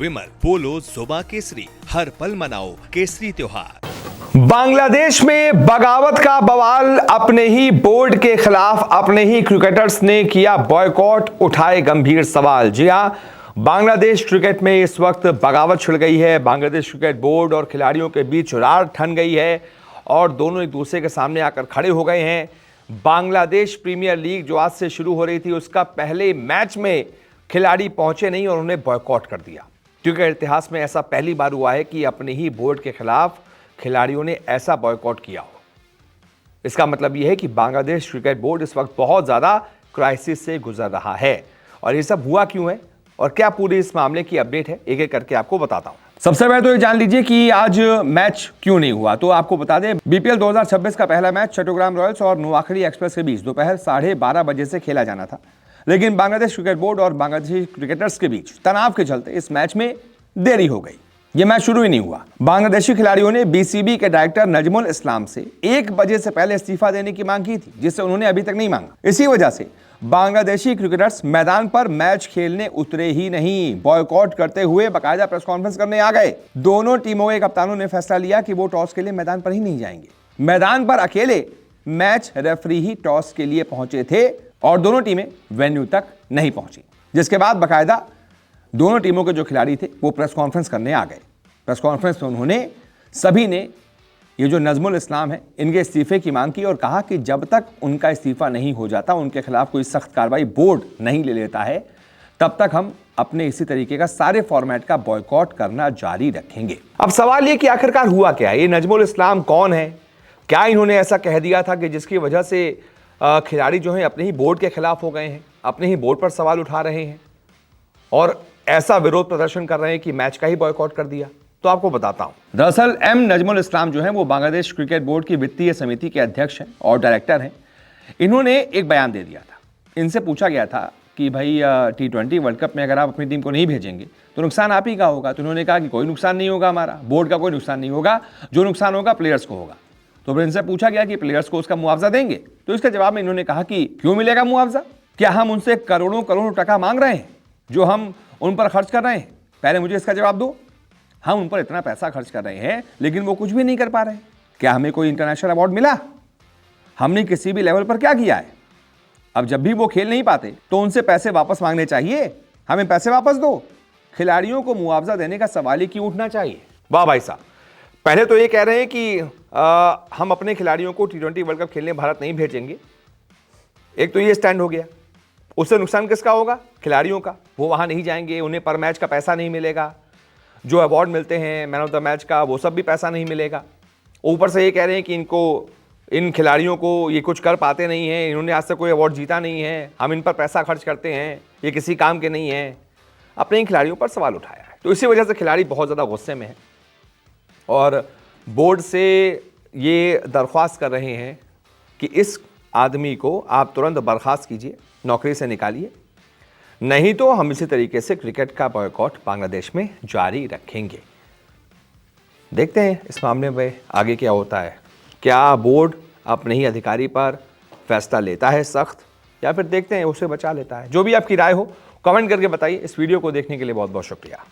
विमल, बोलो जुबा केसरी, हर पल मनाओ केसरी त्योहार। बांग्लादेश में बगावत का बवाल, अपने ही बोर्ड के खिलाफ अपने ही क्रिकेटर्स ने किया बॉयकॉट, उठाए गंभीर सवाल। जी हां, बांग्लादेश क्रिकेट में इस वक्त बगावत छिड़ गई है। बांग्लादेश क्रिकेट बोर्ड और खिलाड़ियों के बीच रार ठन गई है और दोनों एक दूसरे के सामने आकर खड़े हो गए हैं। बांग्लादेश प्रीमियर लीग जो आज से शुरू हो रही थी, उसका पहले मैच में खिलाड़ी पहुंचे नहीं और उन्हें बॉयकॉट कर दिया। क्योंकि इतिहास में ऐसा पहली बार हुआ है कि अपने ही बोर्ड के खिलाफ खिलाड़ियों ने ऐसा बॉयकॉट किया हो। इसका मतलब यह है कि बांग्लादेश क्रिकेट बोर्ड इस वक्त बहुत ज्यादा क्राइसिस से गुजर रहा है। और ये सब हुआ क्यों है और क्या पूरे इस मामले की अपडेट है, एक एक करके आपको बताता हूं। सबसे पहले तो ये जान लीजिए कि आज मैच क्यों नहीं हुआ। तो आपको बता दें, बीपीएल 2026 का पहला मैच चट्टोग्राम रॉयल्स और नोआखली एक्सप्रेस के बीच दोपहर 12:30 बजे से खेला जाना था। लेकिन बांग्लादेश क्रिकेट बोर्ड और बांग्लादेशी क्रिकेटर्स के बीच तनाव के चलते इस मैच में देरी हो गई। यह मैच शुरू ही नहीं हुआ। बांग्लादेशी खिलाड़ियों ने बीसीबी के डायरेक्टर नजमुल इस्लाम से 1 बजे से पहले इस्तीफा देने की मांग की थी, जिसे उन्होंने अभी तक नहीं मांगा। इसी वजह से बांग्लादेशी क्रिकेटर्स मैदान पर मैच खेलने उतरे ही नहीं, बॉयकॉट करते हुए बाकायदा प्रेस कॉन्फ्रेंस करने आ गए। दोनों टीमों के कप्तानों ने फैसला लिया कि वो टॉस के लिए मैदान पर ही नहीं जाएंगे। मैदान पर अकेले मैच रेफरी ही टॉस के लिए पहुंचे थे और दोनों टीमें वेन्यू तक नहीं पहुंची। जिसके बाद बाकायदा दोनों टीमों के जो खिलाड़ी थे वो प्रेस कॉन्फ्रेंस करने आ गए। प्रेस कॉन्फ्रेंस में उन्होंने सभी ने ये जो नजमुल इस्लाम है, इनके इस्तीफे की मांग की और कहा कि जब तक उनका इस्तीफा नहीं हो जाता, उनके खिलाफ कोई सख्त कार्रवाई बोर्ड नहीं ले लेता है, तब तक हम अपने इसी तरीके का सारे फॉर्मेट का बॉयकॉट करना जारी रखेंगे। अब सवाल ये कि आखिरकार हुआ क्या है, ये नजमुल इस्लाम कौन है, क्या इन्होंने ऐसा कह दिया था कि जिसकी वजह से खिलाड़ी जो हैं अपने ही बोर्ड के खिलाफ हो गए हैं, अपने ही बोर्ड पर सवाल उठा रहे हैं और ऐसा विरोध प्रदर्शन कर रहे हैं कि मैच का ही बॉयकॉट कर दिया। तो आपको बताता हूं, दरअसल एम नजमुल इस्लाम जो है वो बांग्लादेश क्रिकेट बोर्ड की वित्तीय समिति के अध्यक्ष हैं और डायरेक्टर हैं। इन्होंने एक बयान दे दिया था। इनसे पूछा गया था कि भाई T20 वर्ल्ड कप में अगर आप अपनी टीम को नहीं भेजेंगे तो नुकसान आप ही का होगा। तो उन्होंने कहा कि कोई नुकसान नहीं होगा, हमारा बोर्ड का कोई नुकसान नहीं होगा, जो नुकसान होगा प्लेयर्स को होगा। तो फिर इनसे पूछा गया कि प्लेयर्स को उसका मुआवजा देंगे। तो इसके जवाब में इन्होंने कहा कि क्यों मिलेगा मुआवजा, क्या हम उनसे करोड़ों करोड़ों टका मांग रहे हैं जो हम उन पर खर्च कर रहे हैं? पहले मुझे इसका जवाब दो। हम उन पर इतना पैसा खर्च कर रहे हैं लेकिन वो कुछ भी नहीं कर पा रहे। क्या हमें कोई इंटरनेशनल अवार्ड मिला? हमने किसी भी लेवल पर क्या किया है? अब जब भी वो खेल नहीं पाते तो उनसे पैसे वापस मांगने चाहिए, हमें पैसे वापस दो। खिलाड़ियों को मुआवजा देने का सवाल ही क्यों उठना चाहिए? वाह भाई साहब, पहले तो ये कह रहे हैं कि हम अपने खिलाड़ियों को T20 वर्ल्ड कप खेलने भारत नहीं भेजेंगे। एक तो ये स्टैंड हो गया। उससे नुकसान किसका होगा? खिलाड़ियों का। वो वहां नहीं जाएंगे, उन्हें पर मैच का पैसा नहीं मिलेगा, जो अवार्ड मिलते हैं मैन ऑफ द मैच का वो सब भी पैसा नहीं मिलेगा। ऊपर से ये कह रहे हैं कि इन खिलाड़ियों को ये कुछ कर पाते नहीं हैं, इन्होंने आज तक कोई अवार्ड जीता नहीं है, हम इन पर पैसा खर्च करते हैं, ये किसी काम के नहीं हैं। अपने इन खिलाड़ियों पर सवाल उठाया है। तो इसी वजह से खिलाड़ी बहुत ज़्यादा गुस्से में हैं और बोर्ड से ये दरख्वास्त कर रहे हैं कि इस आदमी को आप तुरंत बर्खास्त कीजिए, नौकरी से निकालिए, नहीं तो हम इसी तरीके से क्रिकेट का बॉयकॉट बांग्लादेश में जारी रखेंगे। देखते हैं इस मामले में आगे क्या होता है। क्या बोर्ड अपने ही अधिकारी पर फैसला लेता है सख्त, या फिर देखते हैं उसे बचा लेता है। जो भी आपकी राय हो कमेंट करके बताइए। इस वीडियो को देखने के लिए बहुत बहुत शुक्रिया।